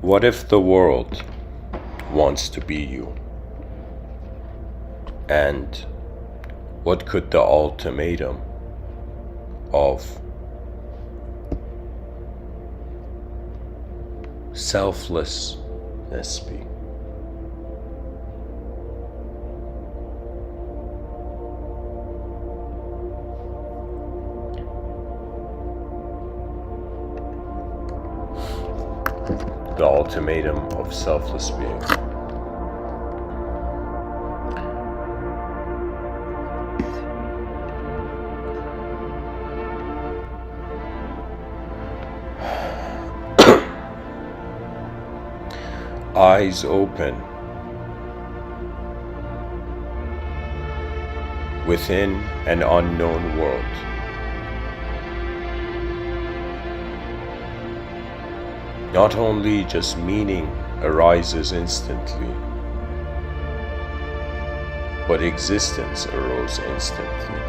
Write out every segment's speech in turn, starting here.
What if the world wants to be you? And what could the ultimatum of selflessness be? The ultimatum of selfless being. Eyes open. Within an unknown world. Not only just meaning arises instantly, but existence arose instantly.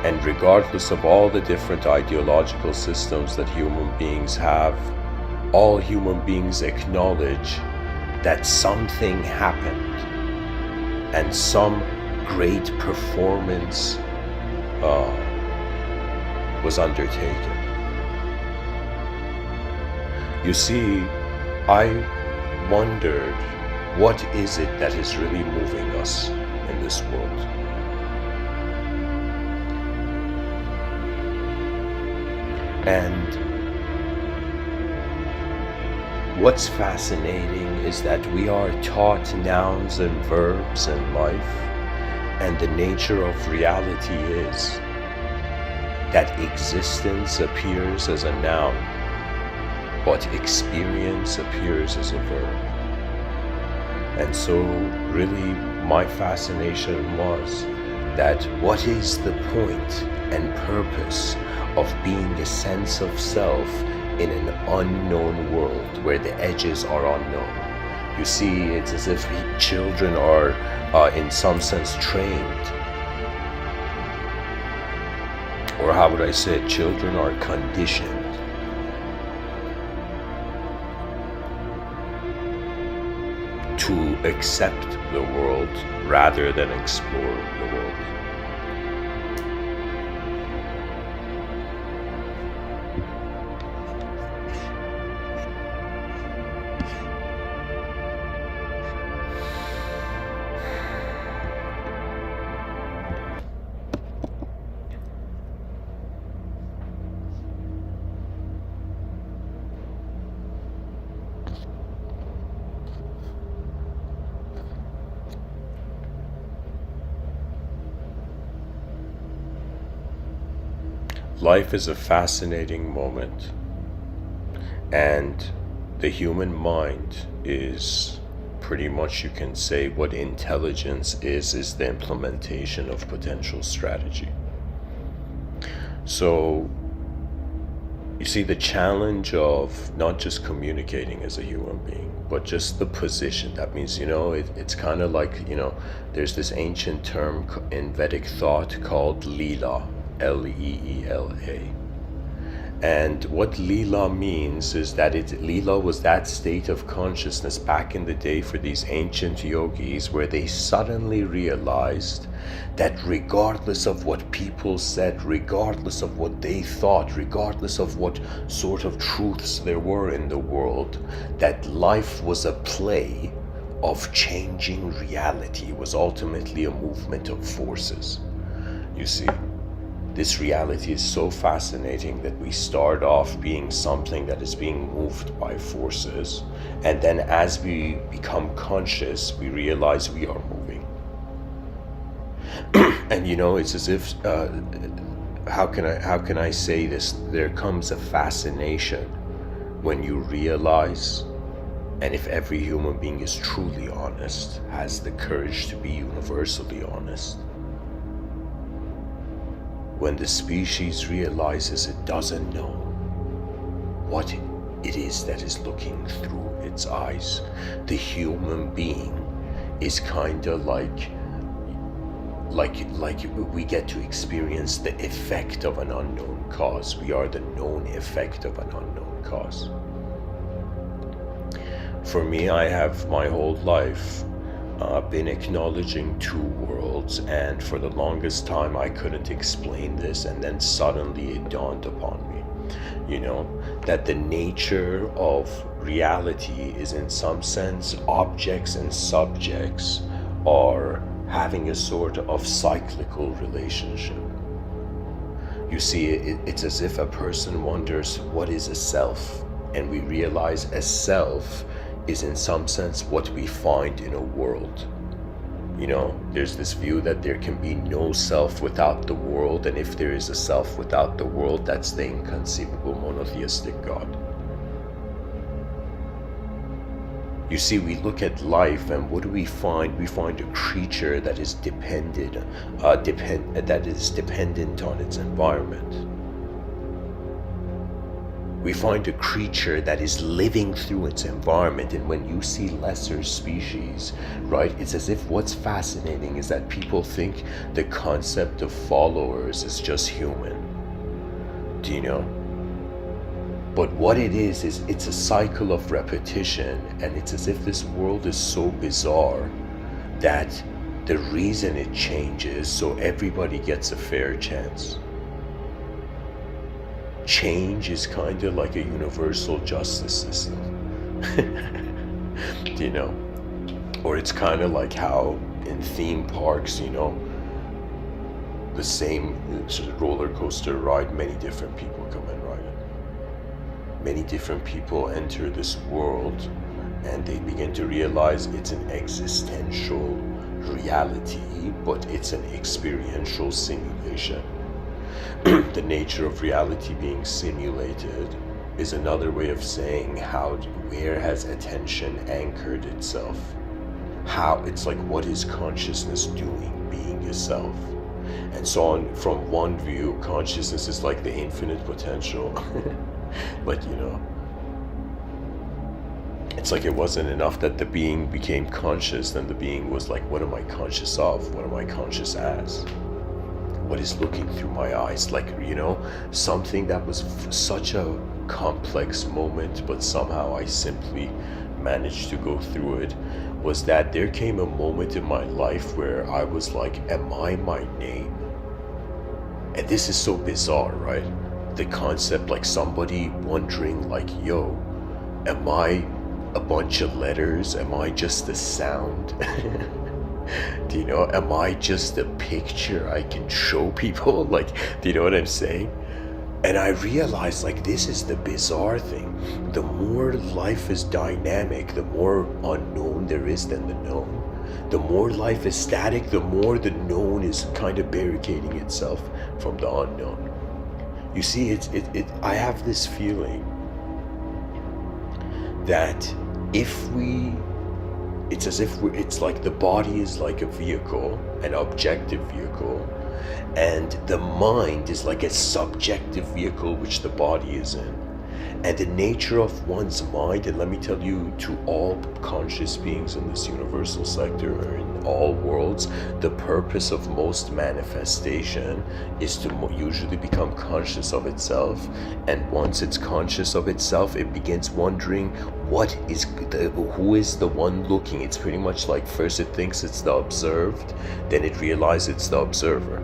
And regardless of all the different ideological systems that human beings have, all human beings acknowledge that something happened and some great performance was undertaken. You see, I wondered, what is it that is really moving us in this world? And what's fascinating is that we are taught nouns and verbs in life, and the nature of reality is that existence appears as a noun, but experience appears as a verb. And so really my fascination was that what is the point and purpose of being a sense of self in an unknown world where the edges are unknown? You see, it's as if children are in some sense trained, or how would I say it? Children are conditioned to accept the world rather than explore the world. Life is a fascinating moment, and the human mind is pretty much, you can say, what intelligence is the implementation of potential strategy. So you see, the challenge of not just communicating as a human being, but just the position. That means, it's kind of like, there's this ancient term in Vedic thought called Leela, L-E-E-L-A. And what Leela means is that Leela was that state of consciousness back in the day for these ancient yogis, where they suddenly realized that regardless of what people said, regardless of what they thought, regardless of what sort of truths there were in the world, that life was a play of changing reality. It was ultimately a movement of forces. You see, this reality is so fascinating that we start off being something that is being moved by forces, and then as we become conscious, we realize we are moving. And it's as if, how can I say this? There comes a fascination when you realize, and if every human being is truly honest, has the courage to be universally honest, when the species realizes it doesn't know what it is that is looking through its eyes, the human being is kind of like we get to experience the effect of an unknown cause. We are the known effect of an unknown cause. For me, I have my whole life been acknowledging two worlds, and for the longest time I couldn't explain this, and then suddenly it dawned upon me, that the nature of reality is, in some sense, objects and subjects are having a sort of cyclical relationship. You see, it's as if a person wonders what is a self, and we realize a self is in some sense what we find in a world. There's this view that there can be no self without the world, and if there is a self without the world, that's the inconceivable monotheistic God. You see, we look at life, and what do we find? We find a creature that is dependent on its environment. We find a creature that is living through its environment, and when you see lesser species, right, it's as if what's fascinating is that people think the concept of followers is just human. Do you know? But what it is it's a cycle of repetition, and it's as if this world is so bizarre that the reason it changes so everybody gets a fair chance. Change is kind of like a universal justice system. Do you know? Or it's kind of like how in theme parks, the same roller coaster ride, many different people come and ride it. Many different people enter this world, and they begin to realize it's an existential reality, but it's an experiential simulation. The nature of reality being simulated is another way of saying where has attention anchored itself? How it's like, what is consciousness doing, being yourself? And so on. From one view, consciousness is like the infinite potential. But it's like it wasn't enough that the being became conscious, then the being was like, what am I conscious of? What am I conscious as? What is looking through my eyes? Like, something that was such a complex moment, but somehow I simply managed to go through it, was that there came a moment in my life where I was like, am I my name? And this is so bizarre, right? The concept, like somebody wondering like, yo, am I a bunch of letters? Am I just a sound? Do you know, am I just a picture I can show people? Like, do you know what I'm saying? And I realized, like, this is the bizarre thing. The more life is dynamic, the more unknown there is than the known. The more life is static, the more the known is kind of barricading itself from the unknown. You see, I have this feeling that it's as if it's like the body is like a vehicle, an objective vehicle, and the mind is like a subjective vehicle which the body is in. And the nature of one's mind, and let me tell you, to all conscious beings in this universal sector or in all worlds, the purpose of most manifestation is to usually become conscious of itself. And once it's conscious of itself, it begins wondering who is the one looking. It's pretty much like first it thinks it's the observed, then it realizes it's the observer.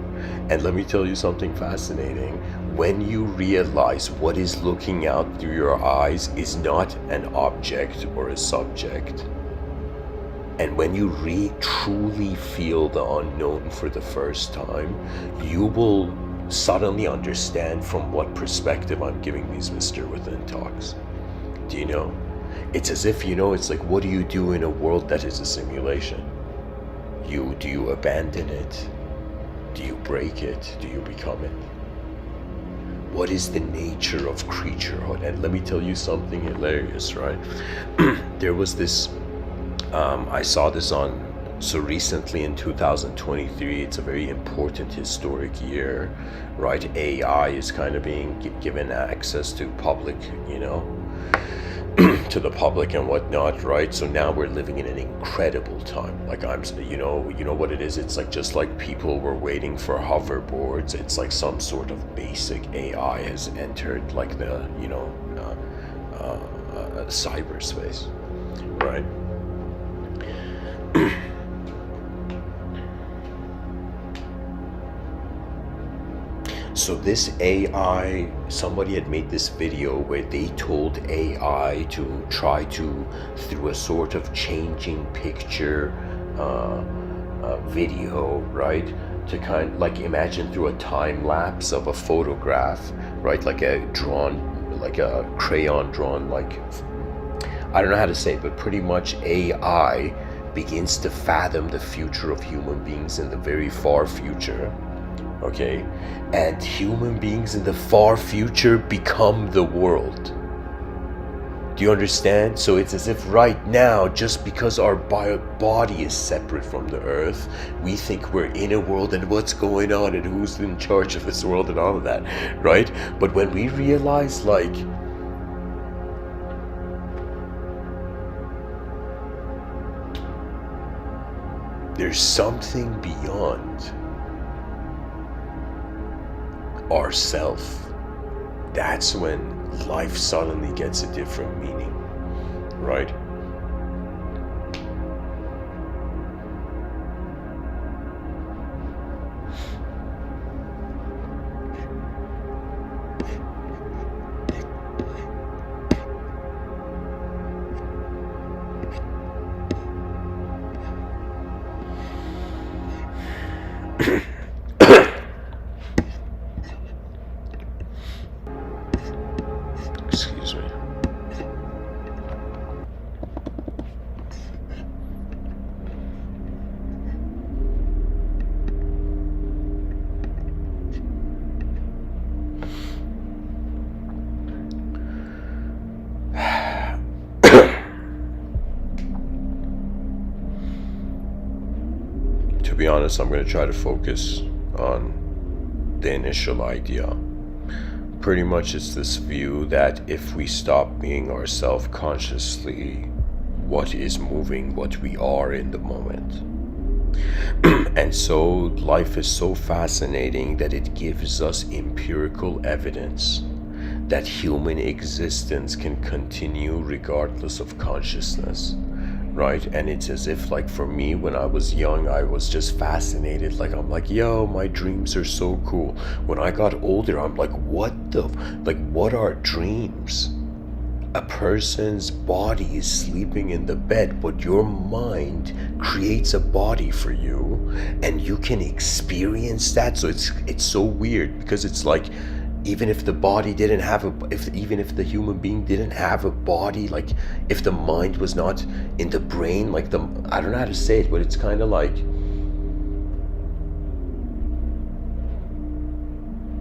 And let me tell you something fascinating. When you realize what is looking out through your eyes is not an object or a subject, and when you truly feel the unknown for the first time, you will suddenly understand from what perspective I'm giving these Mr.Within talks. Do you know? It's as if, it's like, what do you do in a world that is a simulation? Do you abandon it? Do you break it? Do you become it? What is the nature of creaturehood? And let me tell you something hilarious, right? There was this, I saw this so recently in 2023, it's a very important historic year, right? AI is kind of being given access to public, to the public and whatnot, right? So now we're living in an incredible time. Like you know what it is? It's like, just like people were waiting for hoverboards, it's like some sort of basic AI has entered like the cyberspace. right? So this AI, somebody had made this video where they told AI to try to, through a sort of changing picture video, right? To kind of like imagine through a time lapse of a photograph, right? Like a drawn, like a crayon drawn, like, I don't know how to say it, but pretty much AI begins to fathom the future of human beings in the very far future. Okay, and human beings in the far future become the world. Do you understand? So it's as if right now, just because our body is separate from the earth, we think we're in a world and what's going on and who's in charge of this world and all of that, right? But when we realize, like, there's something beyond ourself, that's when life suddenly gets a different meaning, right? Excuse me. To be honest, I'm going to try to focus on the initial idea. Pretty much it's this view that if we stop being ourselves consciously, what is moving, what we are in the moment. And so life is so fascinating that it gives us empirical evidence that human existence can continue regardless of consciousness. Right? And it's as if, like, for me, when I was young, I was just fascinated. Like, I'm like, yo, my dreams are so cool. When I got older, I'm like, what are dreams? A person's body is sleeping in the bed, but your mind creates a body for you, and you can experience that. So it's so weird, because it's like, even if the body didn't have even if the human being didn't have a body, like if the mind was not in the brain, like I don't know how to say it, but it's kind of like,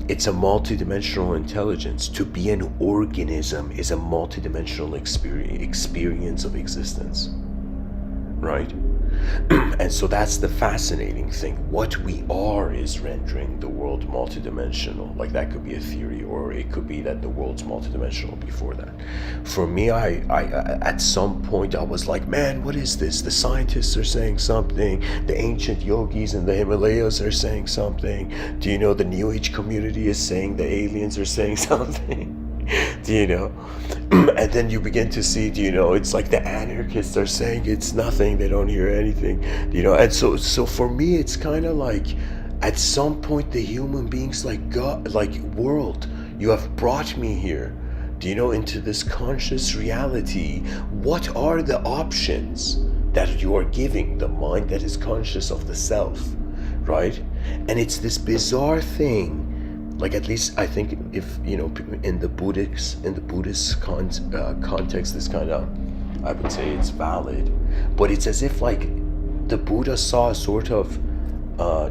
it's a multidimensional intelligence. To be an organism is a multidimensional experience of existence, right? And so that's the fascinating thing. What we are is rendering the world multidimensional. Like, that could be a theory, or it could be that the world's multidimensional before that. For me, I at some point I was like, man, what is this? The scientists are saying something. The ancient yogis in the Himalayas are saying something. Do you know the New Age community is saying the aliens are saying something? Do you know? And then you begin to see, do you know, it's like the anarchists are saying it's nothing, they don't hear anything, you know. And so for me, it's kind of like, at some point the human beings, like, God, like, world, you have brought me here, do you know, into this conscious reality. What are the options that you are giving the mind that is conscious of the self, right? And it's this bizarre thing. Like, at least I think, if, you know, in the Buddhist context, this kind of, I would say it's valid. But it's as if, like, the Buddha saw a sort of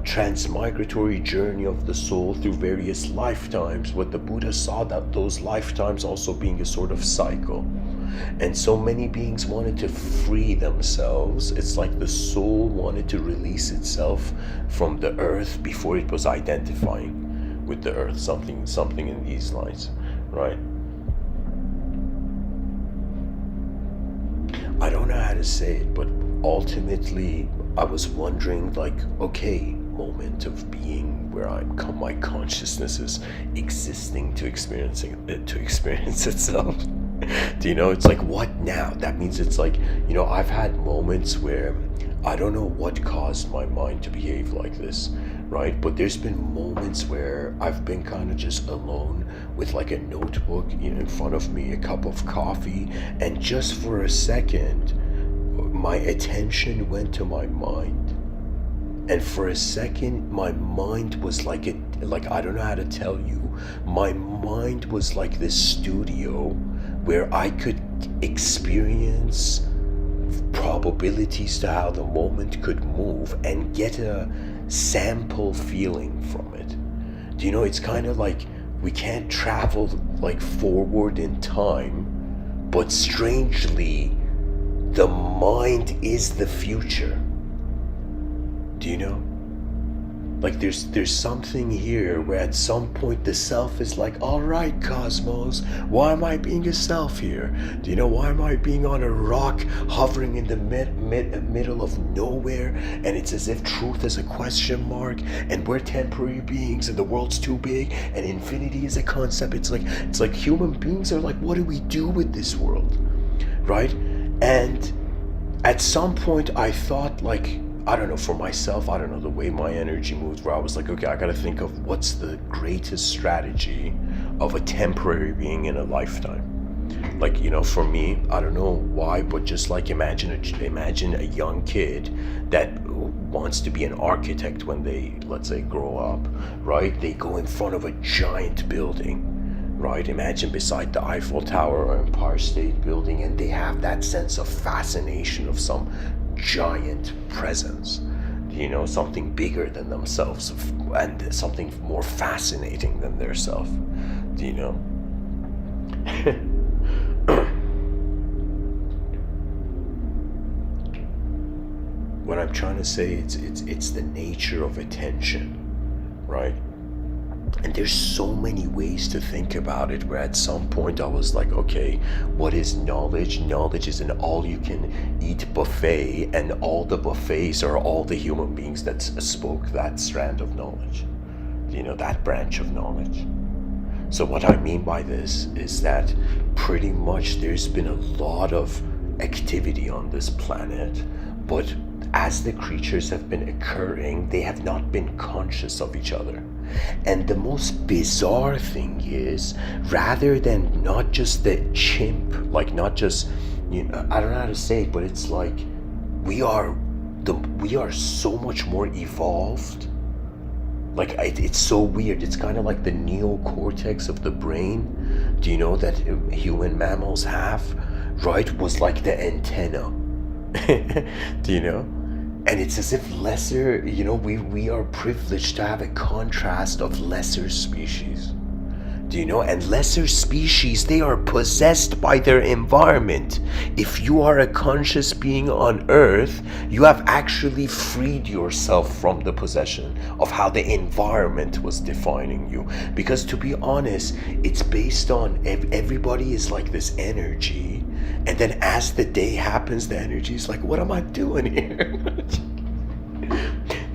transmigratory journey of the soul through various lifetimes. What the Buddha saw, that those lifetimes also being a sort of cycle. And so many beings wanted to free themselves. It's like the soul wanted to release itself from the earth before it was identifying with the earth, something in these lines, right? I don't know how to say it, but ultimately I was wondering, like, okay, moment of being where my consciousness is existing to experience itself. Do you know? It's like, what now? That means it's like, I've had moments where I don't know what caused my mind to behave like this, right? But there's been moments where I've been kind of just alone with like a notebook in front of me, a cup of coffee, and just for a second, my attention went to my mind. And for a second, my mind was like I don't know how to tell you. My mind was like this studio where I could experience probabilities to how the moment could move and get a sample feeling from it. Do you know, it's kind of like we can't travel like forward in time, but strangely, the mind is the future. Do you know? Like there's something here where at some point the self is like, all right, cosmos, why am I being a self here? Do you know, why am I being on a rock hovering in the middle of nowhere, and it's as if truth is a question mark, and we're temporary beings, and the world's too big, and infinity is a concept. It's like human beings are like, what do we do with this world, right? And at some point I thought, like, I don't know, for myself, I don't know, the way my energy moved, where I was like, okay, I gotta think of what's the greatest strategy of a temporary being in a lifetime. Like, for me, I don't know why, but just like imagine a young kid that wants to be an architect when they, let's say, grow up, right? They go in front of a giant building, right? Imagine beside the Eiffel Tower or Empire State Building, and they have that sense of fascination of some giant presence, something bigger than themselves, and something more fascinating than their self. Do you know? What I'm trying to say, it's the nature of attention, right? And there's so many ways to think about it, where at some point I was like, okay, what is knowledge? Knowledge is an all-you-can-eat buffet, and all the buffets are all the human beings that spoke that strand of knowledge, that branch of knowledge. So what I mean by this is that pretty much there's been a lot of activity on this planet, but as the creatures have been occurring, they have not been conscious of each other. And the most bizarre thing is, rather than not just the chimp, like not just, I don't know how to say it, but it's like we are so much more evolved. Like it's so weird. It's kind of like the neocortex of the brain, do you know, that human mammals have, right? Was like the antenna. Do you know? And it's as if lesser, we are privileged to have a contrast of lesser species. Do you know? And lesser species, they are possessed by their environment. If you are a conscious being on Earth, you have actually freed yourself from the possession of how the environment was defining you. Because to be honest, it's based on everybody is like this energy. And then as the day happens, the energy is like, what am I doing here?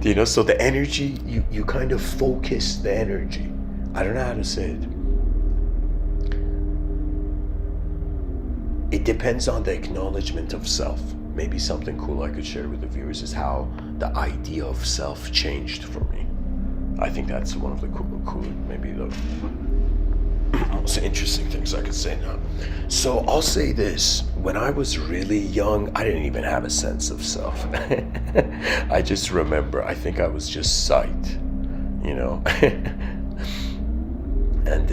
Do you know? So the energy, you kind of focus the energy. I don't know how to say it. It depends on the acknowledgement of self. Maybe something cool I could share with the viewers is how the idea of self changed for me. I think that's one of the cool maybe the most interesting things I could say now. So I'll say this: when I was really young, I didn't even have a sense of self. I just remember, I think I was just sight, and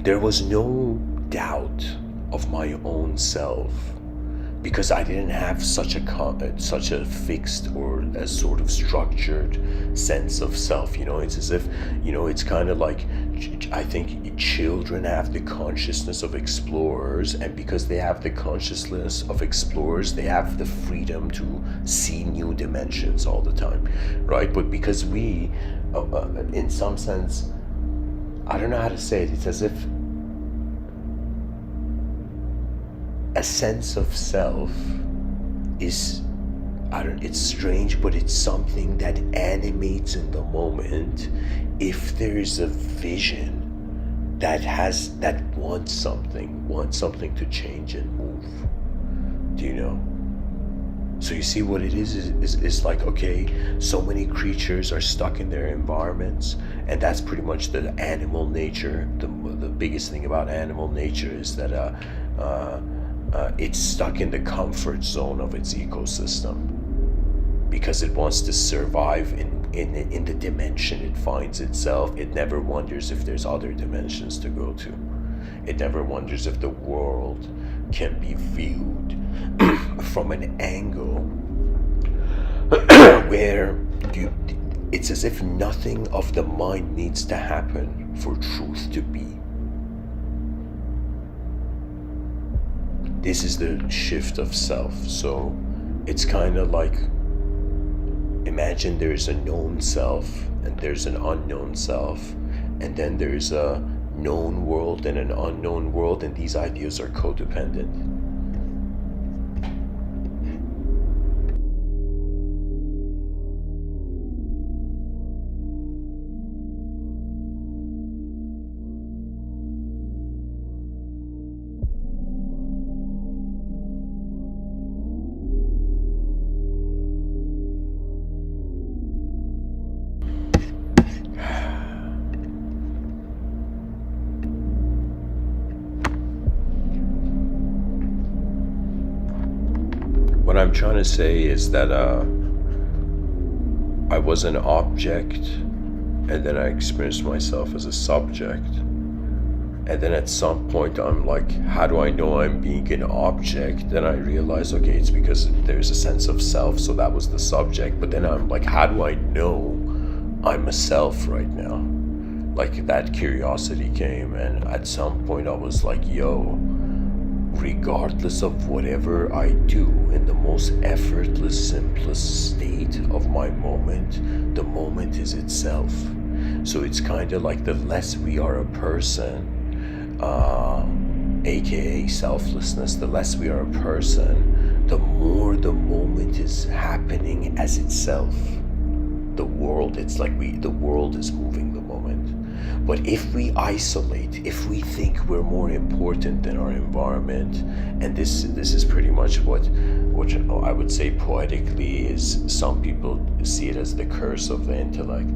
there was no doubt of my own self, because I didn't have such a fixed or a sort of structured sense of self. It's as if, it's kind of like, I think children have the consciousness of explorers, and because they have the consciousness of explorers, they have the freedom to see new dimensions all the time, right? But because we, in some sense, I don't know how to say it, it's as if a sense of self is I don't, it's strange, but it's something that animates in the moment. If there's a vision that wants something to change and move. Do you know? So you see what it is like, okay, so many creatures are stuck in their environments, and that's pretty much the animal nature. The biggest thing about animal nature is that it's stuck in the comfort zone of its ecosystem because it wants to survive in the dimension it finds itself. It never wonders if there's other dimensions to go to. It never wonders if the world can be viewed from an angle where it's as if nothing of the mind needs to happen for truth to be. This is the shift of self. So it's kind of like, imagine there's a known self and there's an unknown self, and then there's a known world and an unknown world, and these ideas are codependent. What I'm trying to say is that I was an object, and then I experienced myself as a subject. And then at some point I'm like, how do I know I'm being an object? Then I realize, okay, it's because there's a sense of self, so that was the subject. But then I'm like, how do I know I'm a self right now? Like, that curiosity came, and at some point I was like, yo, regardless of whatever I do, in the most effortless, simplest state of my moment, the moment is itself. So it's kind of like, the less we are a person, aka selflessness, the less we are a person, the more the moment is happening as itself. The world, it's like the world is moving the moment. But if we isolate, if we think we're more important than our environment, and this is pretty much what I would say poetically is, some people see it as the curse of the intellect.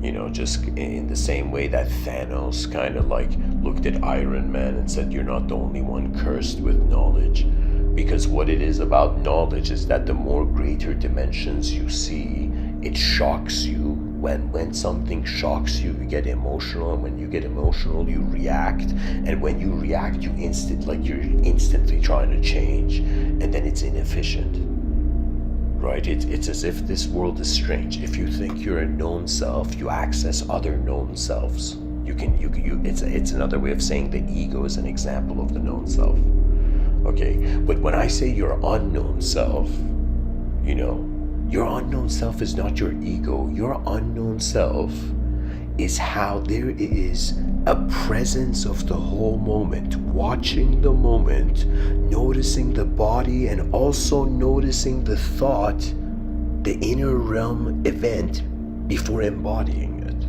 You know, just in the same way that Thanos kind of like looked at Iron Man and said, you're not the only one cursed with knowledge. Because what it is about knowledge is that the more greater dimensions you see, it shocks you. When something shocks you, you get emotional, and when you get emotional, you react. And when you react, you're instantly trying to change, and then it's inefficient. Right? It's as if this world is strange. If you think you're a known self, you access other known selves. It's another way of saying the ego is an example of the known self. Okay, but when I say your unknown self, you know, your unknown self is not your ego. Your unknown self is how there is a presence of the whole moment, watching the moment, noticing the body, and also noticing the thought, the inner realm event before embodying it.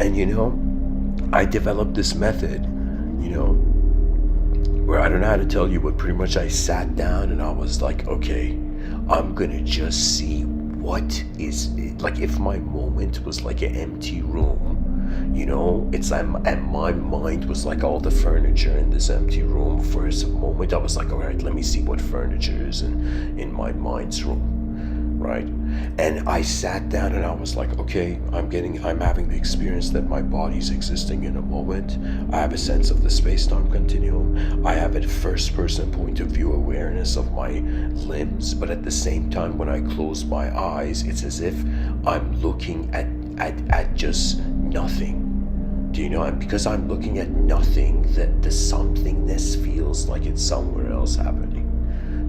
And you know, I developed this method, you know, where I don't know how to tell you, but pretty much I sat down and I was like, okay, I'm gonna just see what is it. Like, if my moment was like an empty room, you know, and my mind was like all the furniture in this empty room. For a moment I was like, all right, let me see what furniture is in my mind's room, right? And I sat down and I was like, okay, I'm having the experience that my body's existing in a moment. I have a sense of the space-time continuum. I have a first-person point of view awareness of my limbs, but at the same time, when I close my eyes, it's as if I'm looking at just nothing. Do you know? And because I'm looking at nothing, that the somethingness feels like it's somewhere else happening.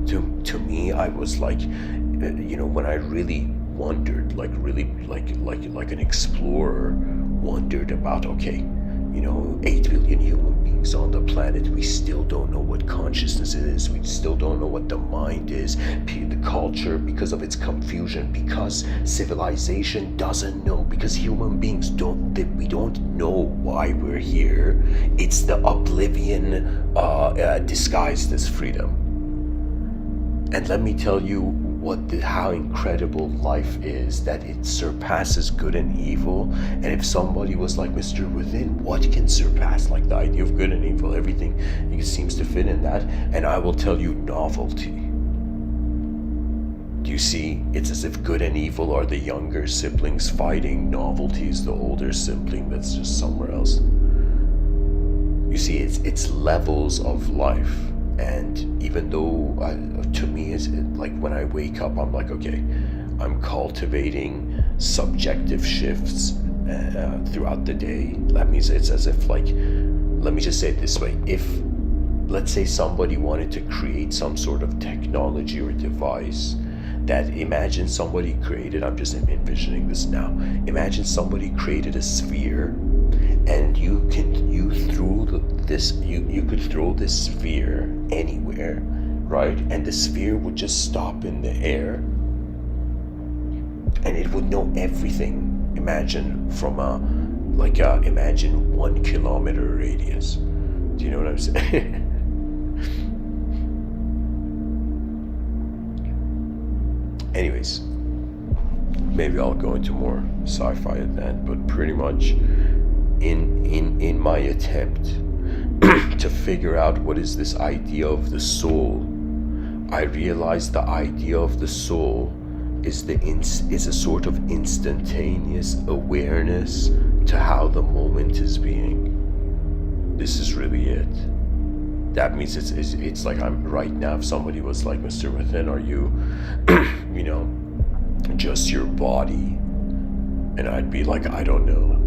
To me, I was like, you know, when I really wondered, like really like an explorer wondered about, okay, 8 billion human beings on the planet. We still don't know what consciousness is. We still don't know what the mind is, the culture, because of its confusion, because civilization doesn't know, because human beings we don't know why we're here. It's the oblivion disguised as freedom. And let me tell you how incredible life is, that it surpasses good and evil. And if somebody was like, Mr. Within, what can surpass like the idea of good and evil? Everything seems to fit in that. And I will tell you, novelty. Do you see? It's as if good and evil are the younger siblings fighting. Novelty is the older sibling that's just somewhere else. You see, it's levels of life. And even though, to me, it's like when I wake up, I'm like, okay, I'm cultivating subjective shifts throughout the day. That means it's as if, like, let me just say it this way. If, let's say, somebody wanted to create some sort of technology or device that, imagine somebody created, I'm just envisioning this now, imagine somebody created a sphere, and you could throw this sphere anywhere, right? And the sphere would just stop in the air, and it would know everything. Imagine imagine 1 kilometer radius. Do you know what I'm saying? Anyways, maybe I'll go into more sci-fi at that, but pretty much in my attempt to figure out what is this idea of the soul, I realized the idea of the soul is a sort of instantaneous awareness to how the moment is being. This is really it. That means it's like, I'm right now, if somebody was like, Mr. Within, are you just your body? And I'd be like, I don't know.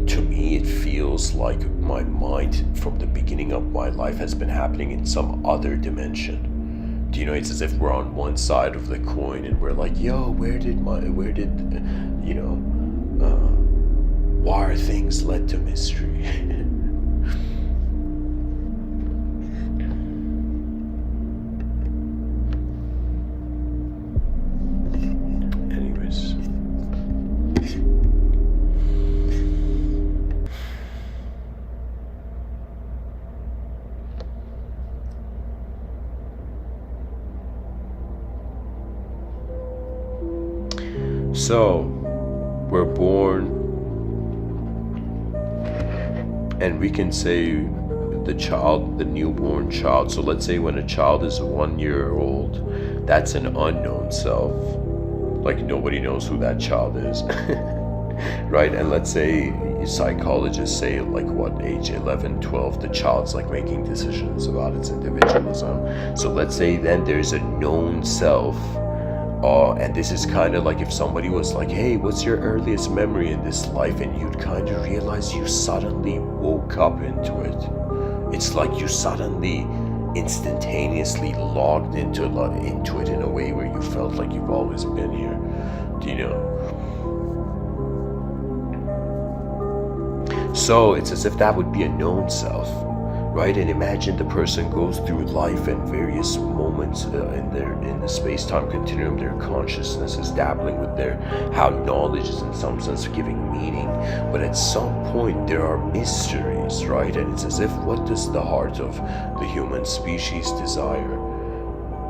To me, it feels like my mind from the beginning of my life has been happening in some other dimension. Do you know, it's as if we're on one side of the coin and we're like, yo, why are things led to mystery? Anyways. So, we're born, and we can say the newborn child. So let's say when a child is 1 year old, that's an unknown self. Like, nobody knows who that child is. Right? And let's say psychologists say, like, what, age 11, 12, the child's like making decisions about its individualism. So let's say then there's a known self. And this is kind of like if somebody was like, hey, what's your earliest memory in this life? And you'd kind of realize you suddenly woke up into it. It's like you suddenly instantaneously logged into it in a way where you felt like you've always been here. Do you know? So it's as if that would be a known self, right? And imagine the person goes through life and various moments in the space-time continuum, their consciousness is dabbling with how knowledge is in some sense giving meaning. But at some point there are mysteries, right? And it's as if, what does the heart of the human species desire?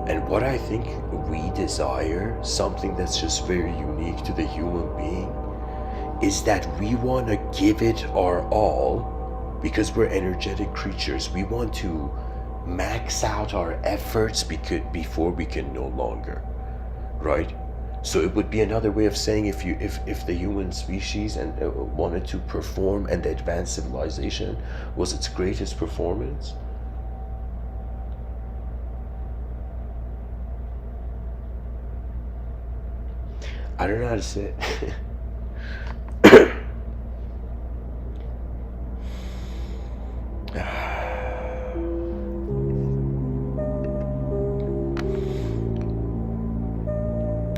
And what I think we desire, something that's just very unique to the human being, is that we want to give it our all. Because we're energetic creatures, we want to max out our efforts before we can no longer, right? So it would be another way of saying, if the human species wanted to perform, and the advanced civilization was its greatest performance, I don't know how to say it.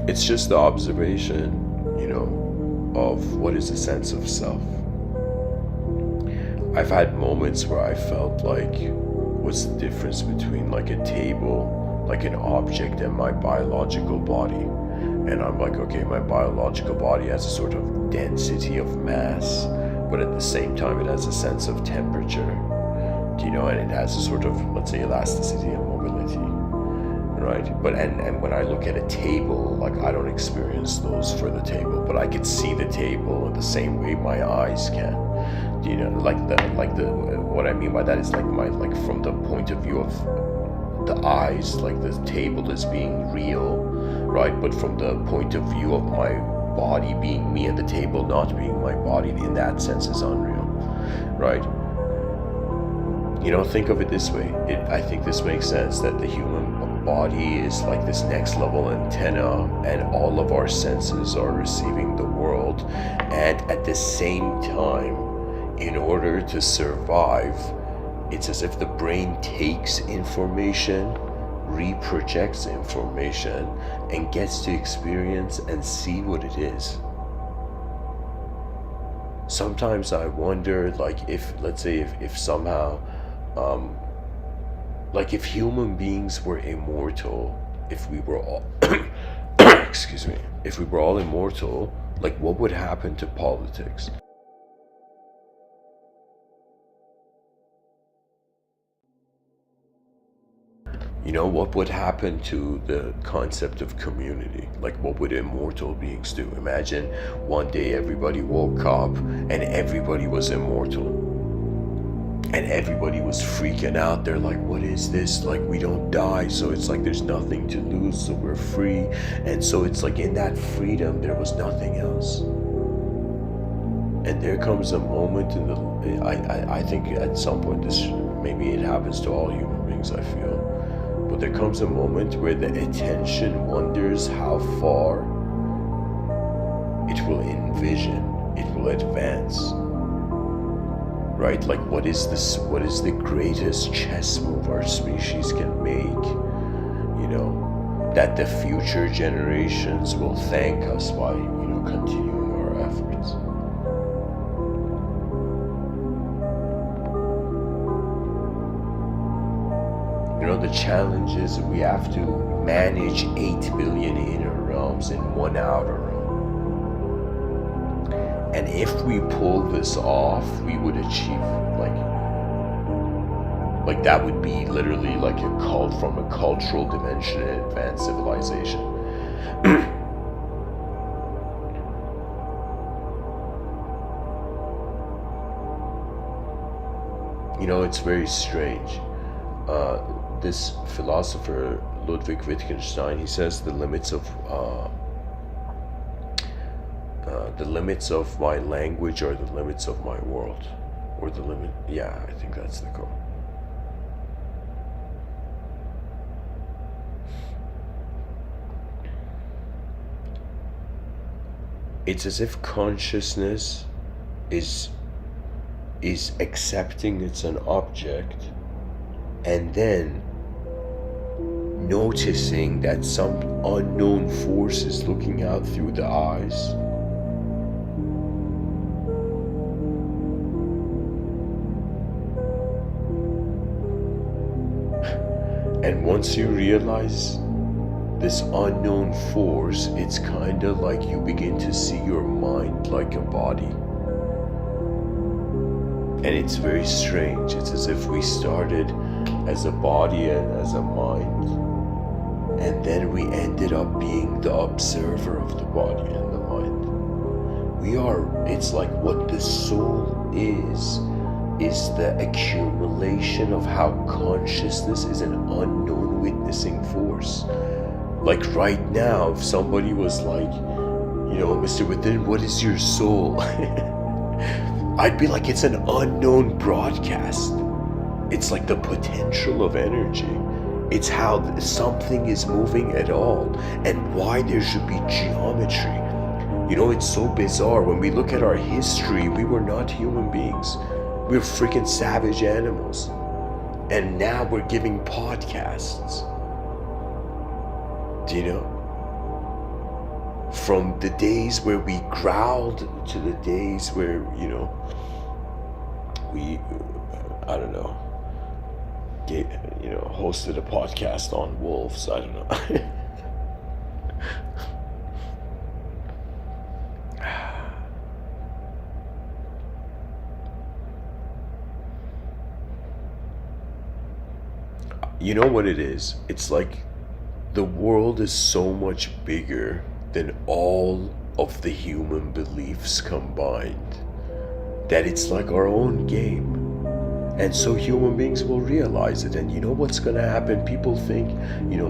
It's just the observation, of what is a sense of self. I've had moments where I felt like, what's the difference between like a table, like an object, and my biological body? And I'm like, okay, my biological body has a sort of density of mass, but at the same time it has a sense of temperature, and it has a sort of, let's say, elasticity and mobility, right? But and when I look at a table, like, I don't experience those for the table, but I can see the table in the same way my eyes can. What I mean by that is like from the point of view of the eyes, like the table is being real, right? But from the point of view of my body being me and the table not being my body, in that sense is unreal, right? Think of it this way. I think this makes sense, that the human body is like this next level antenna, and all of our senses are receiving the world, and at the same time, in order to survive, it's as if the brain takes information, reprojects information, and gets to experience and see what it is. Sometimes I wonder, like, if, let's say, if somehow, like, if human beings were immortal, if we were all, excuse me, if we were all immortal, like, what would happen to politics? What would happen to the concept of community? Like, what would immortal beings do? Imagine one day everybody woke up and everybody was immortal. And everybody was freaking out. They're like, what is this? Like, we don't die, so it's like there's nothing to lose, so we're free. And so it's like, in that freedom, there was nothing else. And there comes a moment in the, I think at some point, maybe it happens to all human beings, I feel. But there comes a moment where the attention wonders how far it will envision, it will advance. Right? Like, what is the greatest chess move our species can make? That the future generations will thank us by, continuing our efforts. The challenge is we have to manage 8 billion inner realms in one outer realm. And if we pull this off, we would achieve, like that would be literally like a cult from a cultural dimension in advanced civilization. It's very strange. This philosopher, Ludwig Wittgenstein, he says the limits of my language are the limits of my world. Or the limit, yeah, I think that's the quote. It's as if consciousness is accepting it's an object, and then noticing that some unknown force is looking out through the eyes. And once you realize this unknown force, it's kind of like you begin to see your mind like a body. And it's very strange. It's as if we started as a body and as a mind, and then we ended up being the observer of the body and the mind. It's like what the soul is the accumulation of how consciousness is an unknown witnessing force. Like right now, if somebody was like, Mr. Within, what is your soul? I'd be like, it's an unknown broadcast. It's like the potential of energy. It's how something is moving at all, and why there should be geometry. It's so bizarre. When we look at our history, we were not human beings. We were freaking savage animals. And now we're giving podcasts. From the days where we growled to the days where, we, I don't know, hosted a podcast on wolves. I don't know. You know what it is? It's like the world is so much bigger than all of the human beliefs combined that it's like our own game. And so human beings will realize it. And you know what's going to happen? People think,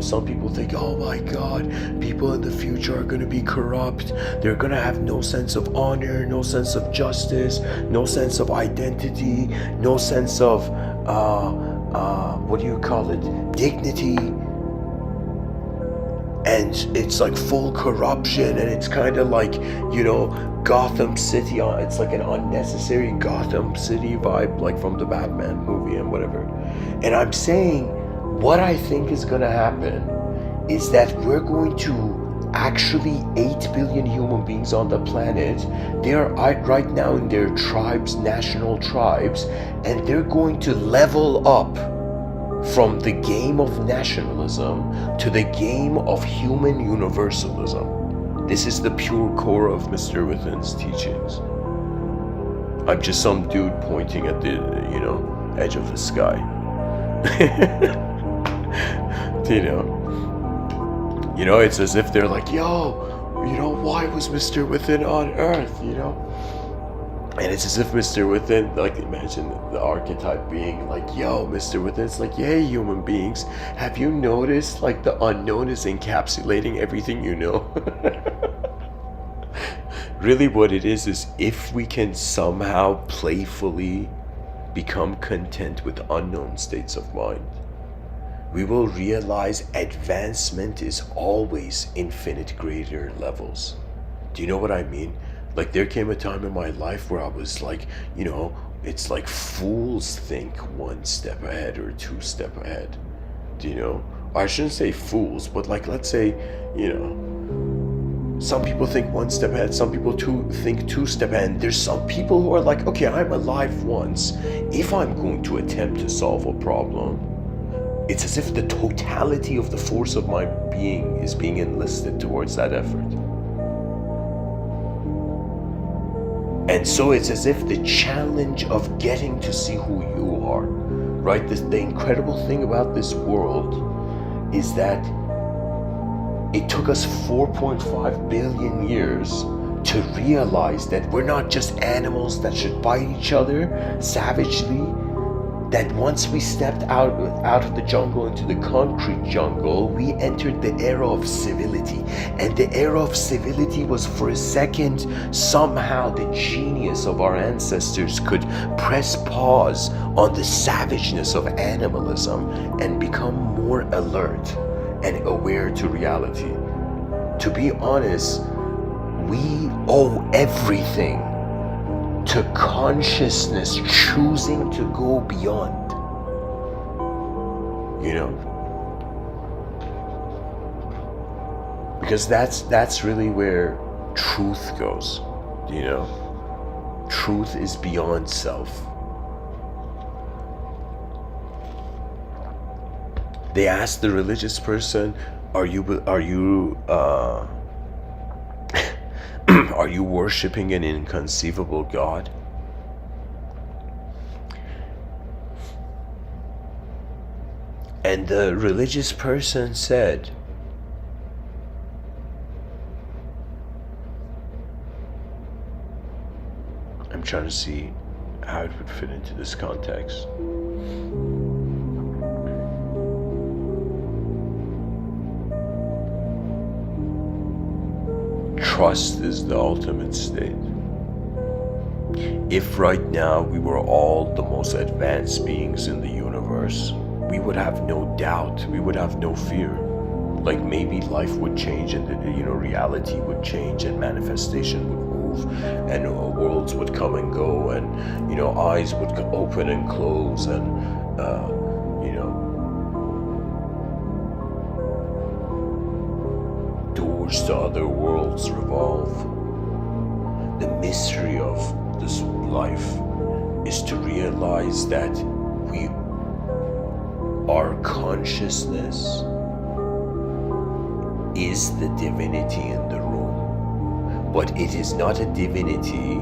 some people think, oh my God, people in the future are going to be corrupt. They're going to have no sense of honor, no sense of justice, no sense of identity, no sense of, dignity. And it's like full corruption, and it's kind of like, Gotham City. It's like an unnecessary Gotham City vibe, like from the Batman movie and whatever. And I'm saying, what I think is going to happen is that we're going to actually 8 billion human beings on the planet. They're right now in their tribes, national tribes, and they're going to level up from the game of nationalism to the game of human universalism. This is the pure core of Mr. Within's teachings. I'm just some dude pointing at the, edge of the sky. It's as if they're like, why was Mr. Within on Earth, And it's as if Mr. Within, like, imagine the archetype being like, Mr. Within, it's like, hey, human beings, have you noticed, like, the unknown is encapsulating everything you know? Really what it is if we can somehow playfully become content with unknown states of mind, we will realize advancement is always infinite greater levels. Do you know what I mean? Like, there came a time in my life where I was like, it's like fools think one step ahead or two step ahead. Do you know? I shouldn't say fools, but like, let's say, some people think one step ahead, some people think two step ahead. And there's some people who are like, okay, I'm alive once. If I'm going to attempt to solve a problem, it's as if the totality of the force of my being is being enlisted towards that effort. And so it's as if the challenge of getting to see who you are, right? The incredible thing about this world is that it took us 4.5 billion years to realize that we're not just animals that should bite each other savagely. That once we stepped out of the jungle into the concrete jungle, we entered the era of civility. And the era of civility was, for a second, somehow the genius of our ancestors could press pause on the savageness of animalism and become more alert and aware to reality. To be honest, we owe everything to consciousness choosing to go beyond. Because that's really where truth goes. Truth is beyond self. They asked the religious person, are you are you worshiping an inconceivable God? And the religious person said, I'm trying to see how it would fit into this context. Trust is the ultimate state. If right now we were all the most advanced beings in the universe, we would have no doubt, we would have no fear. Like, maybe life would change and reality would change and manifestation would move and worlds would come and go and eyes would open and close and doors to other worlds revolve. The mystery of this life is to realize that we, our consciousness is the divinity in the room, but it is not a divinity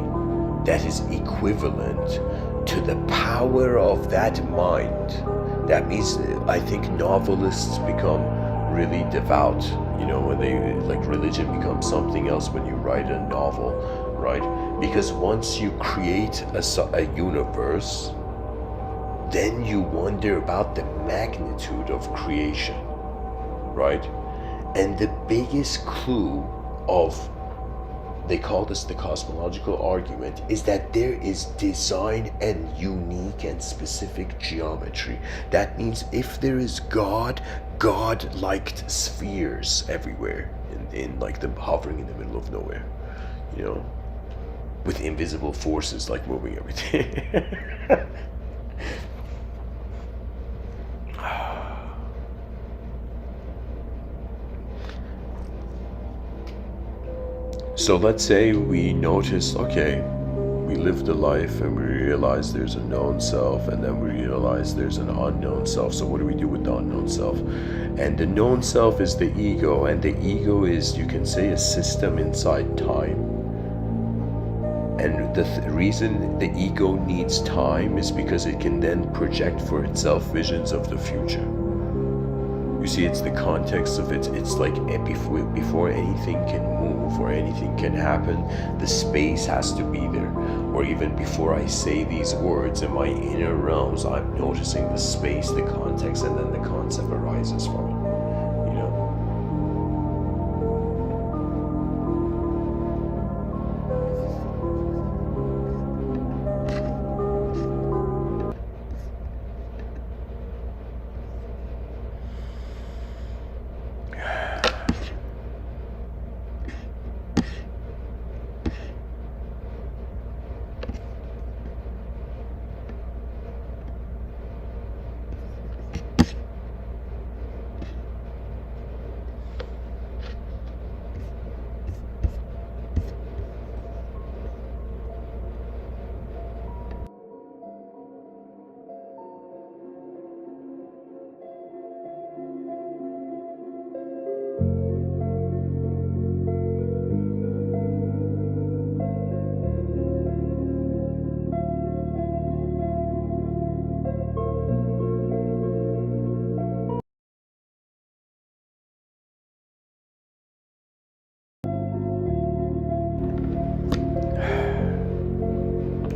that is equivalent to the power of that mind. That means, I think novelists become really devout, when they, like, religion becomes something else when you write a novel, right? Because once you create a universe, then you wonder about the magnitude of creation, right? And the biggest clue of, they call this the cosmological argument, is that there is design and unique and specific geometry. That means if there is God liked spheres everywhere, in like them hovering in the middle of nowhere, with invisible forces like moving everything. So let's say we notice, okay, we lived a life and we realize there's a known self, and then we realize there's an unknown self. So what do we do with the unknown self? And the known self is the ego, and the ego is, you can say, a system inside time. And the reason the ego needs time is because it can then project for itself visions of the future. You see, it's the context of it. It's like before anything can move or anything can happen, the space has to be there. Or even before I say these words, in my inner realms, I'm noticing the space, the context, and then the concept arises from it.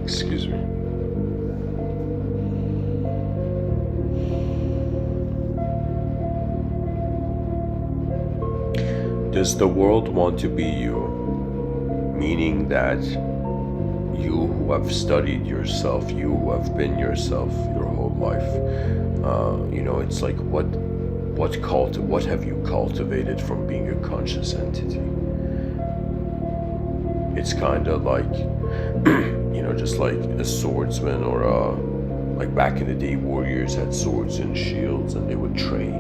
Excuse me. Does the world want to be you? Meaning that you who have studied yourself, you who have been yourself your whole life, it's like what have you cultivated from being a conscious entity? It's kind of like, just like a swordsman, or like back in the day, warriors had swords and shields and they would train.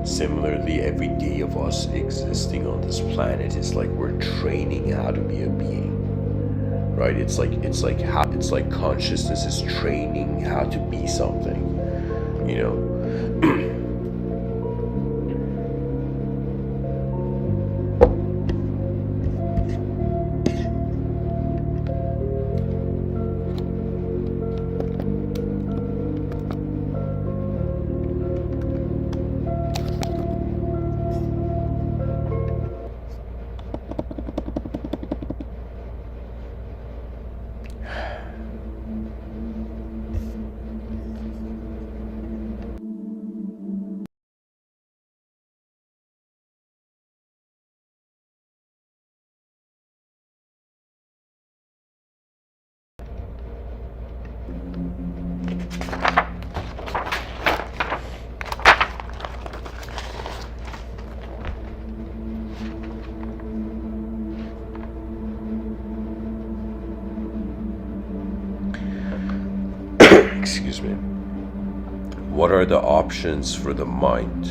Similarly, every day of us existing on this planet is like we're training how to be a being, right? It's like consciousness is training how to be something, Excuse me. What are the options for the mind?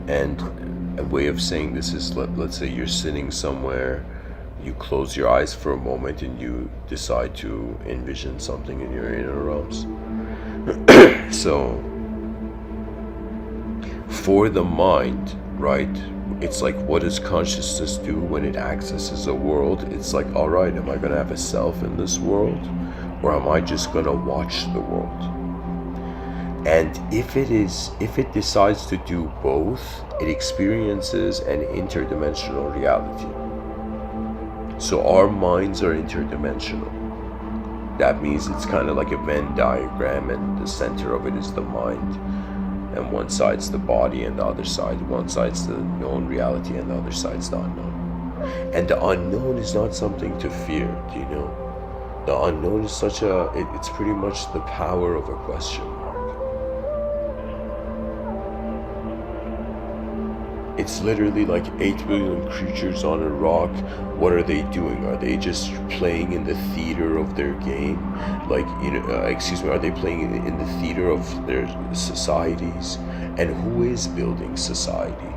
And a way of saying this is, let's say you're sitting somewhere, you close your eyes for a moment and you decide to envision something in your inner realms. So for the mind, right, it's like, what does consciousness do when it accesses a world? It's like, all right, am I going to have a self in this world, or am I just going to watch the world? And if it decides to do both, it experiences an interdimensional reality. So our minds are interdimensional. That means it's kind of like a Venn diagram, and the center of it is the mind, and one side's the body, and the other side, one side's the known reality, and the other side's the unknown. And the unknown is not something to fear, do you know? The unknown is it's pretty much the power of a question mark. It's literally like 8 billion creatures on a rock. What are they doing? Are they just playing in the theater of their game? Like, are they playing in the theater of their societies? And who is building society?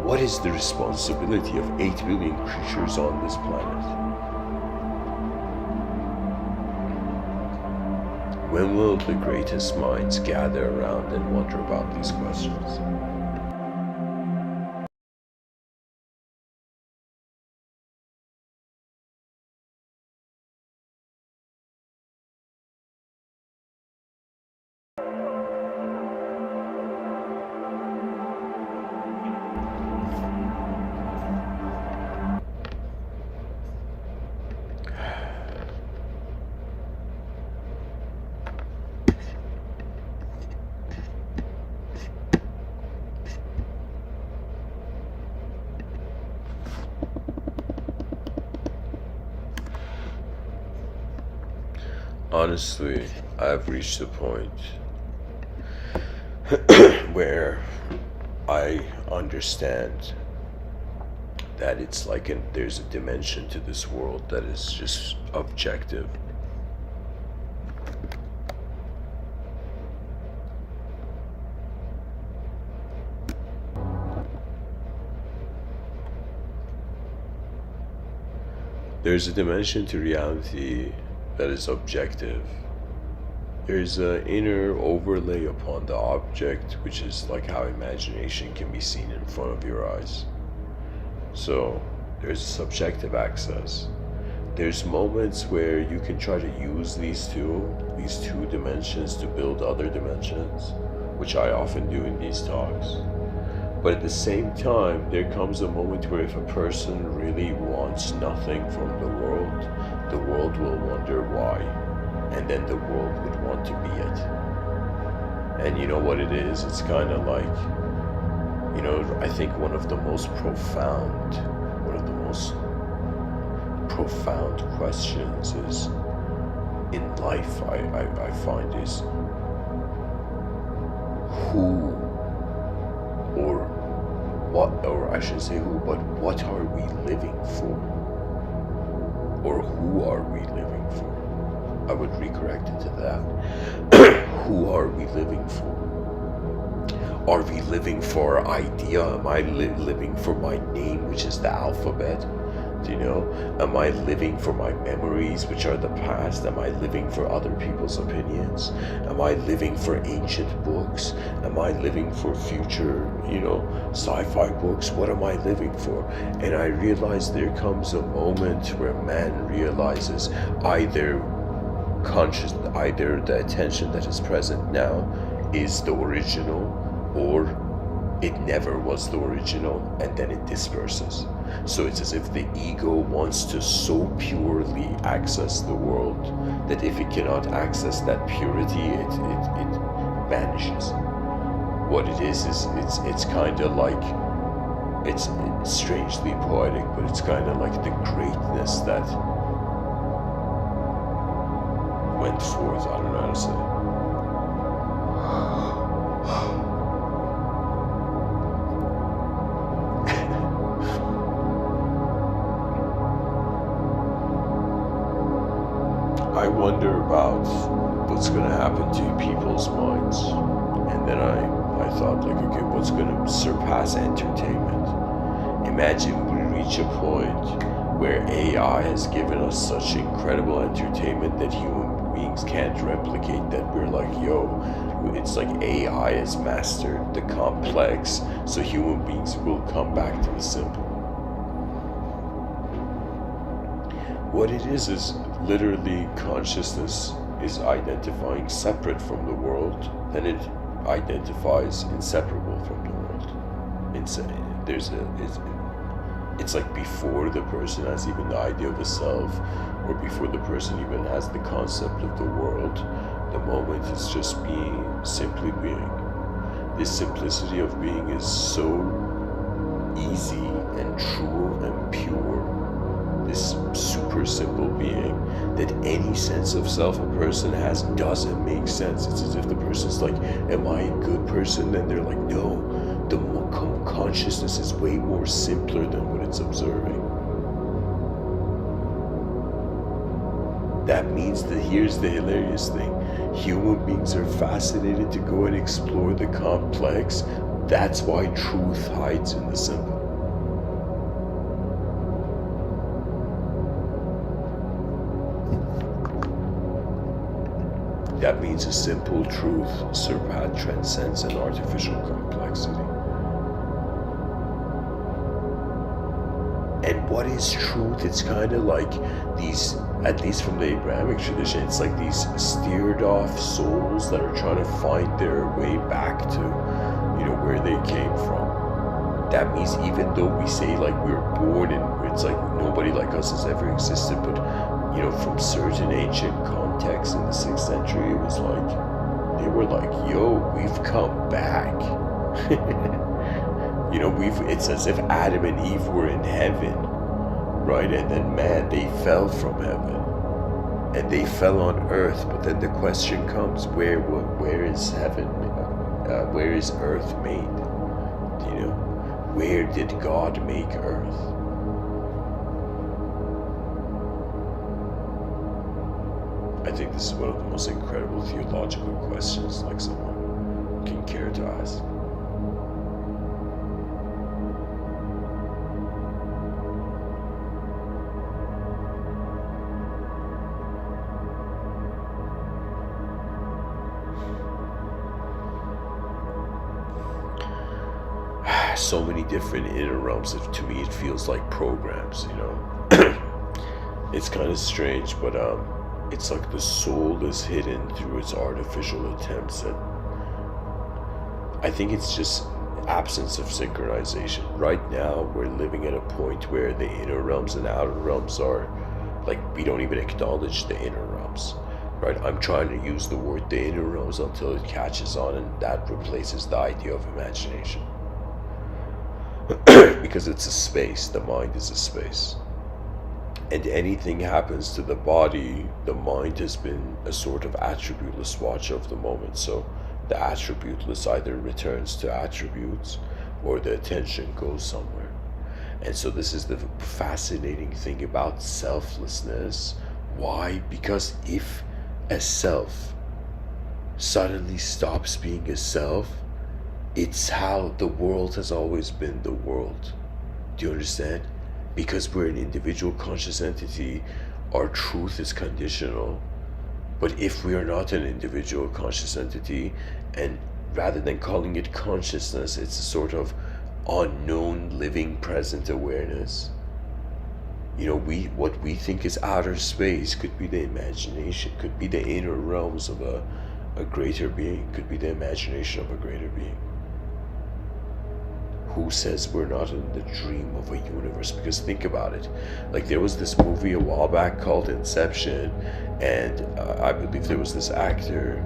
What is the responsibility of 8 billion creatures on this planet? When will the greatest minds gather around and wonder about these questions? Honestly, I've reached a point where I understand that it's like there's a dimension to this world that is just objective. There's a dimension to reality that is objective. There's an inner overlay upon the object, which is like how imagination can be seen in front of your eyes. So there's subjective access. There's moments where you can try to use these two dimensions to build other dimensions, which I often do in these talks. But at the same time, there comes a moment where if a person really wants nothing from the world will wonder why, and then the world would want to be it. And you know what it is? It's kind of like, I think one of the most profound questions is in life, I find, is who, or what, or I shouldn't say who, but what are we living for? Or who are we living for? I would recorrect it to that. Who are we living for? Are we living for our idea? Am I living for my name, which is the alphabet? Do you know? Am I living for my memories, which are the past? Am I living for other people's opinions? Am I living for ancient books? Am I living for future, sci-fi books? What am I living for? And I realize there comes a moment where man realizes either the attention that is present now is the original, or it never was the original, and then it disperses. So it's as if the ego wants to so purely access the world that if it cannot access that purity, it vanishes. What it is it's kind of like, it's strangely poetic, but it's kind of like the greatness that went forth. I don't know how to say it. I wonder about what's going to happen to people's minds, and then I thought, like, okay, what's going to surpass entertainment? Imagine we reach a point where AI has given us such incredible entertainment that human beings can't replicate, that we're like, yo, it's like AI has mastered the complex, so human beings will come back to the simple. What it is literally consciousness is identifying separate from the world, then it identifies inseparable from the world. It's like before the person has even the idea of the self, or before the person even has the concept of the world, the moment is just being, simply being. This simplicity of being is so easy and true and pure, this super simple being, that any sense of self a person has doesn't make sense. It's as if the person's like, am I a good person? Then they're like, no, the consciousness is way more simpler than what it's observing. That means that here's the hilarious thing. Human beings are fascinated to go and explore the complex. That's why truth hides in the simple. That means a simple truth transcends an artificial complexity. And what is truth? It's kind of like these, at least from the Abrahamic tradition, it's like these steered off souls that are trying to find their way back to, where they came from. That means even though we say like we're born and it's like nobody like us has ever existed, but from certain ancient contexts in the 6th century, it was like, they were like, yo, we've come back. It's as if Adam and Eve were in heaven, right? And then man, they fell from heaven. And they fell on earth, but then the question comes, where is heaven? Where is earth made? Where did God make earth? I think this is one of the most incredible theological questions like someone can care to ask. So many different inner realms. To me, it feels like programs, It's kind of strange, but it's like the soul is hidden through its artificial attempts at, I think it's just absence of synchronization. Right now, we're living at a point where the inner realms and outer realms are, like, we don't even acknowledge the inner realms, right? I'm trying to use the word the inner realms until it catches on, and that replaces the idea of imagination. Because it's a space, the mind is a space. And anything happens to the body, the mind has been a sort of attributeless watch of the moment. So the attributeless either returns to attributes or the attention goes somewhere. And so this is the fascinating thing about selflessness. Why? Because if a self suddenly stops being a self, it's how the world has always been the world. Do you understand? Because we're an individual conscious entity, our truth is conditional. But if we are not an individual conscious entity, and rather than calling it consciousness, it's a sort of unknown living present awareness. What we think is outer space could be the imagination, could be the inner realms of a greater being, could be the imagination of a greater being. Who says we're not in the dream of a universe? Because think about it. Like, there was this movie a while back called Inception, and I believe there was this actor,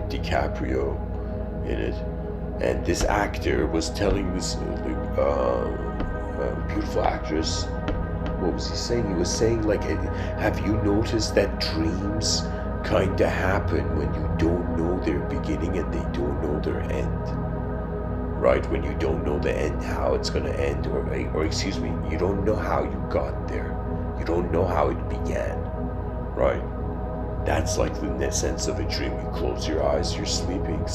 DiCaprio, in it. And this actor was telling this beautiful actress, what was he saying? He was saying, like, have you noticed that dreams kind of happen when you don't know their beginning and they don't know their end? Right, when you don't know the end, how it's going to end, or excuse me, you don't know how you got there. You don't know how it began, right? That's like the sense of a dream. You close your eyes, you're sleeping,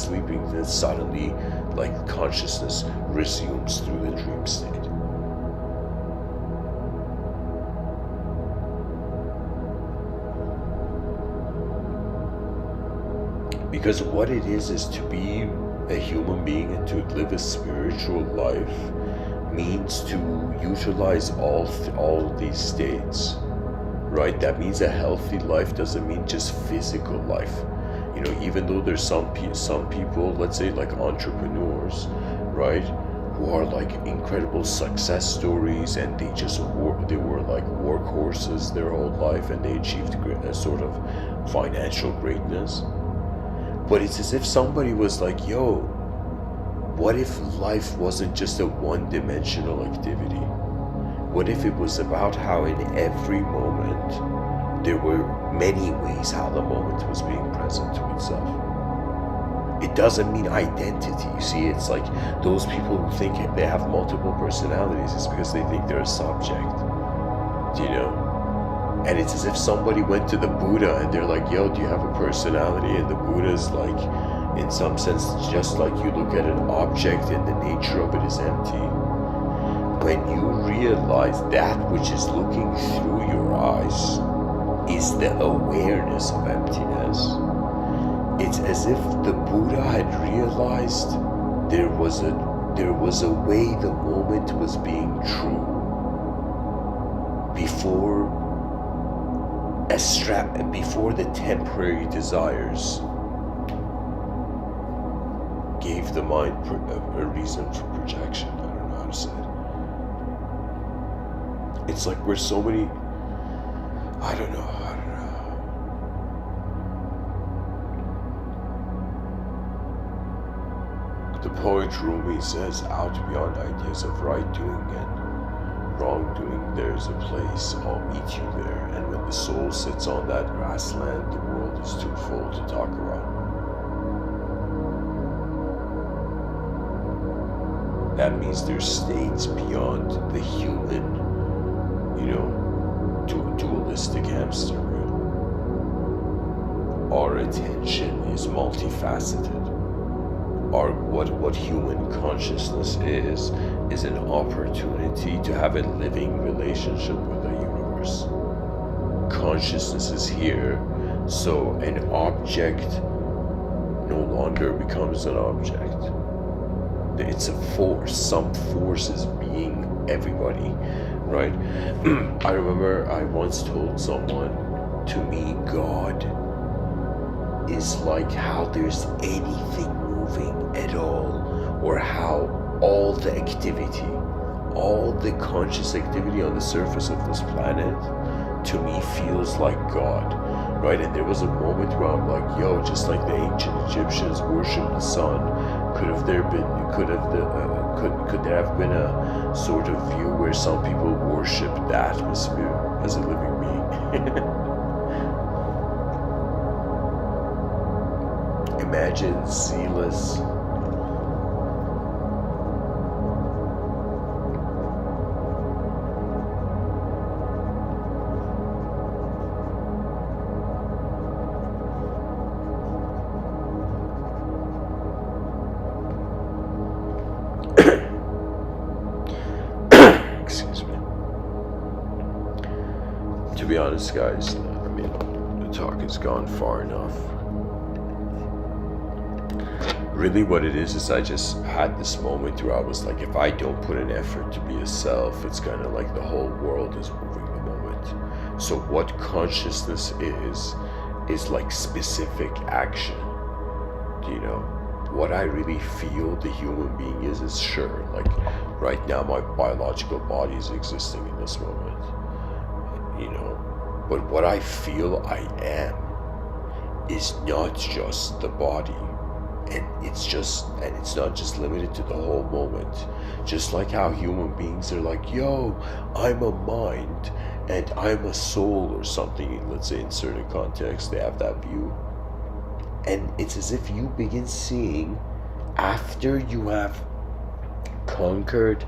then suddenly, like, consciousness resumes through the dream state. Because what it is to be a human being and to live a spiritual life means to utilize all these states, right? That means a healthy life doesn't mean just physical life. You know, even though there's some people, let's say like entrepreneurs, right, who are like incredible success stories, and they were like workhorses their whole life, and they achieved a sort of financial greatness. But it's as if somebody was like, yo, what if life wasn't just a one-dimensional activity? What if it was about how in every moment there were many ways how the moment was being present to itself? It doesn't mean identity. You see, it's like those people who think they have multiple personalities is because they think they're a subject. Do you know? And it's as if somebody went to the Buddha and they're like, yo, do you have a personality? And the Buddha's like, in some sense, just like you look at an object and the nature of it is empty. When you realize that which is looking through your eyes is the awareness of emptiness, it's as if the Buddha had realized there was a way the moment was being true before the temporary desires gave the mind a reason for projection. I don't know how to say it. It's like we're so many. I don't know. The poet Rumi says, out beyond ideas of right doing and wrongdoing, there's a place, I'll meet you there. And when the soul sits on that grassland, the world is too full to talk around. That means there's states beyond the human, dualistic hamster wheel. Our attention is multifaceted. What human consciousness is an opportunity to have a living relationship with the universe. Consciousness is here, so an object no longer becomes an object. It's a force. Some force is being everybody, right? I remember I once told someone, to me, God is like how there's anything moving at all, or how all the activity, all the conscious activity on the surface of this planet, to me feels like God, right? And there was a moment where I'm like, yo, just like the ancient Egyptians worshipped the sun, could there have been a sort of view where some people worship the atmosphere as a living being? Imagine zealous, excuse me. To be honest, guys, I mean, the talk has gone far enough. Really what it is I just had this moment where I was like, if I don't put an effort to be a self, it's kind of like the whole world is moving the moment. So what consciousness is like specific action. You know, what I really feel the human being is sure, like right now my biological body is existing in this moment, but what I feel I am is not just the body. And it's not just limited to the whole moment. Just like how human beings are like, yo, I'm a mind and I'm a soul or something. Let's say in certain contexts they have that view. And it's as if you begin seeing, after you have conquered,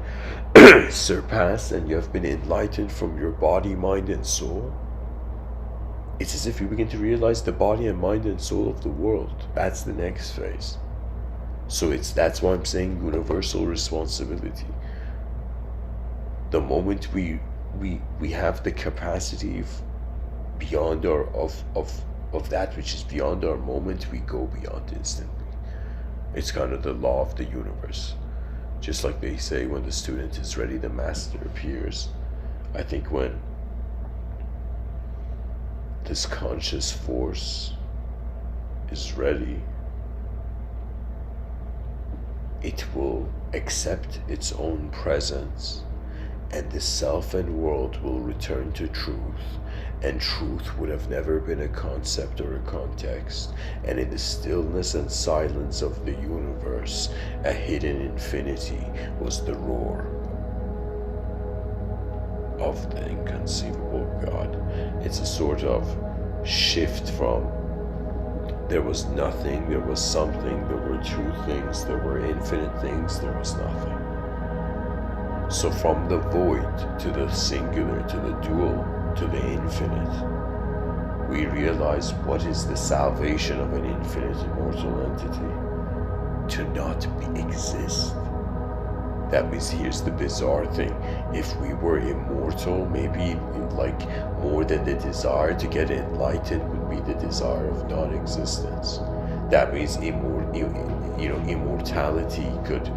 surpassed, and you have been enlightened from your body, mind, and soul, it's as if you begin to realize the body and mind and soul of the world. That's the next phase. So that's why I'm saying universal responsibility. The moment we have the capacity beyond of that which is beyond our moment, we go beyond instantly. It's kind of the law of the universe. Just like they say, when the student is ready, the master appears. I think when this conscious force is ready, it will accept its own presence, and the self and world will return to truth, and truth would have never been a concept or a context, and in the stillness and silence of the universe, a hidden infinity was the roar of the inconceivable God. It's a sort of shift from there was nothing, there was something, there were two things, there were infinite things, there was nothing. So from the void to the singular, to the dual, to the infinite, we realize what is the salvation of an infinite immortal entity: to not exist. That means, here's the bizarre thing: if we were immortal, maybe like more than the desire to get enlightened would be the desire of non-existence. That means immortality could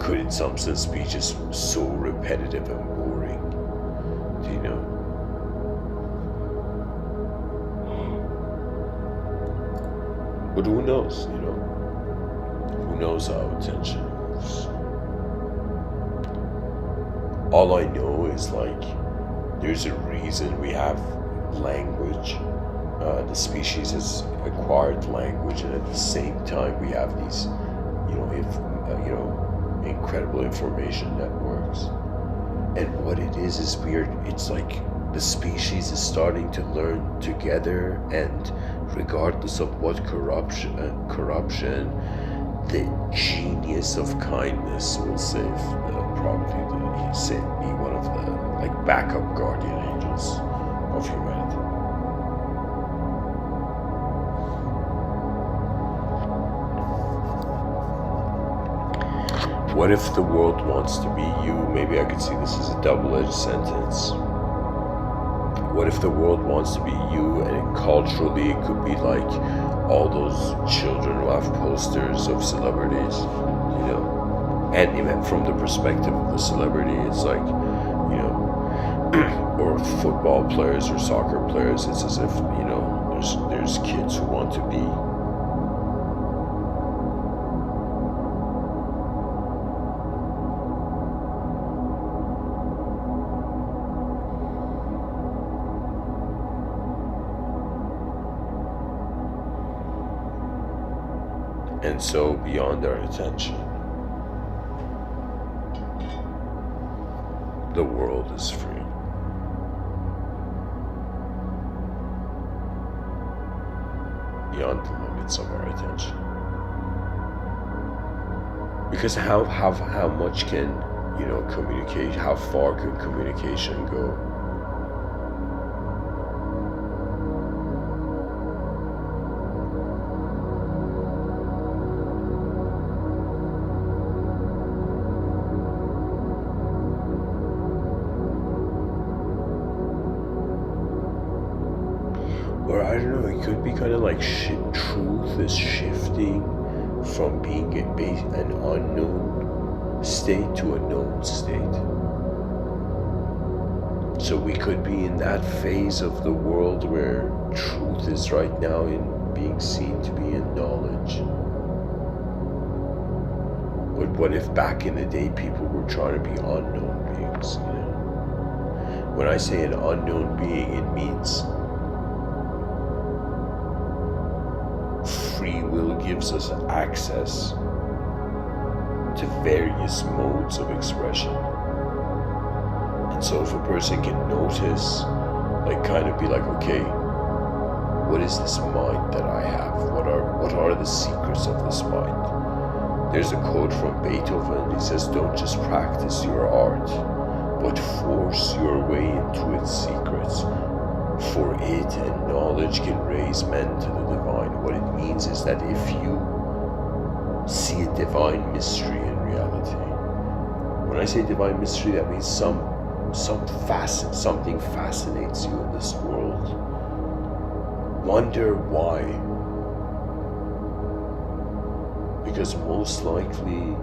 in some sense be just so repetitive and boring. Do you know? But who knows, Who knows how attention moves? All I know is, like, there's a reason we have language. The species has acquired language, and at the same time we have these, incredible information networks. And what it is weird. It's like the species is starting to learn together, and regardless of what corruption, the genius of kindness will save be one of the backup guardian angels of humanity. What if the world wants to be you? Maybe I could see this as a double-edged sentence. What if the world wants to be you, and culturally it could be like all those children who have posters of celebrities, And even from the perspective of the celebrity, it's like, or football players or soccer players, it's as if, there's kids who want to be. And so beyond our attention, the world is free. Beyond the limits of our attention. Because how much can, communicate, how far can communication go? Or I don't know, it could be kind of like truth is shifting from being an unknown state to a known state. So we could be in that phase of the world where truth is right now in being seen to be in knowledge. But what if back in the day people were trying to be unknown beings, When I say an unknown being, it means free will gives us access to various modes of expression. And so if a person can notice, kind of be like, okay, what is this mind that I have? What are the secrets of this mind? There's a quote from Beethoven. He says, don't just practice your art, but force your way into its secrets. For it and knowledge can raise men to the divine. What it means is that if you see a divine mystery in reality, when I say divine mystery, that means something fascinates you in this world. Wonder why. Because most likely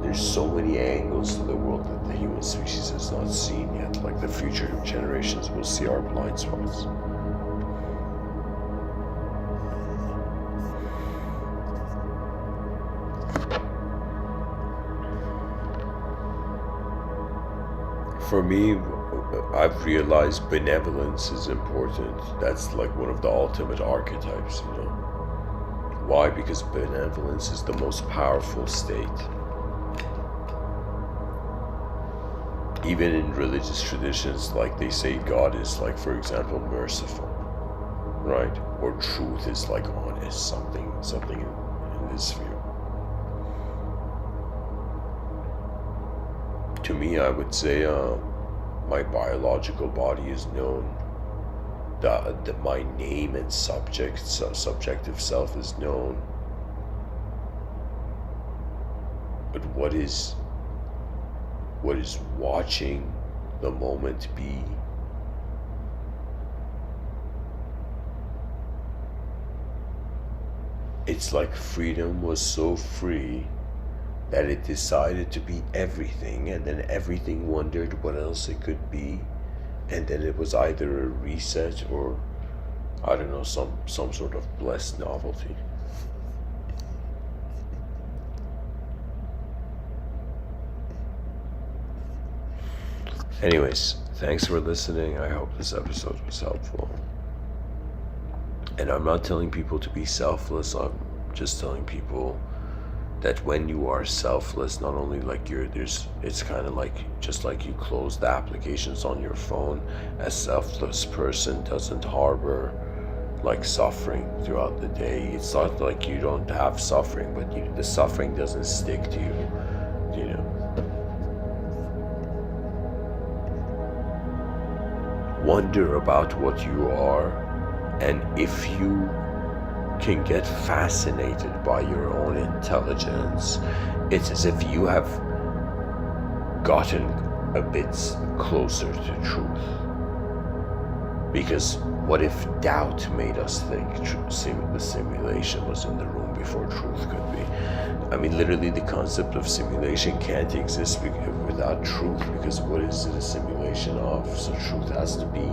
there's so many angles to the world that the human species has not seen yet. Like the future generations will see our blind spots. For me, I've realized benevolence is important. That's like one of the ultimate archetypes, you know. Why? Because benevolence is the most powerful state. Even in religious traditions, like they say God is like, for example, merciful, right? Or truth is like honest, something in this view. To me, I would say my biological body is known. My name and subjective self is known. But what is watching the moment be? It's like freedom was so free that it decided to be everything, and then everything wondered what else it could be, and then it was either a reset or, I don't know, some sort of blessed novelty. Anyways, thanks for listening. I hope this episode was helpful. And I'm not telling people to be selfless, I'm just telling people that when you are selfless, not only like it's kind of like, just like you close the applications on your phone, a selfless person doesn't harbor like suffering throughout the day. It's not like you don't have suffering, but the suffering doesn't stick to you, you know. Wonder about what you are, and if you can get fascinated by your own intelligence, it's as if you have gotten a bit closer to truth. Because what if doubt made us think the simulation was in the room before truth could be? I mean, literally the concept of simulation can't exist without truth, because what is it a simulation of? So truth has to be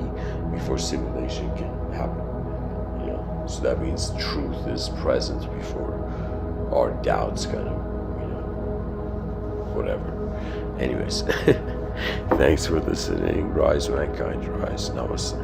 before simulation can happen. So that means truth is present before our doubts kind of, whatever. Anyways, thanks for listening. Rise, mankind, rise. Namaste.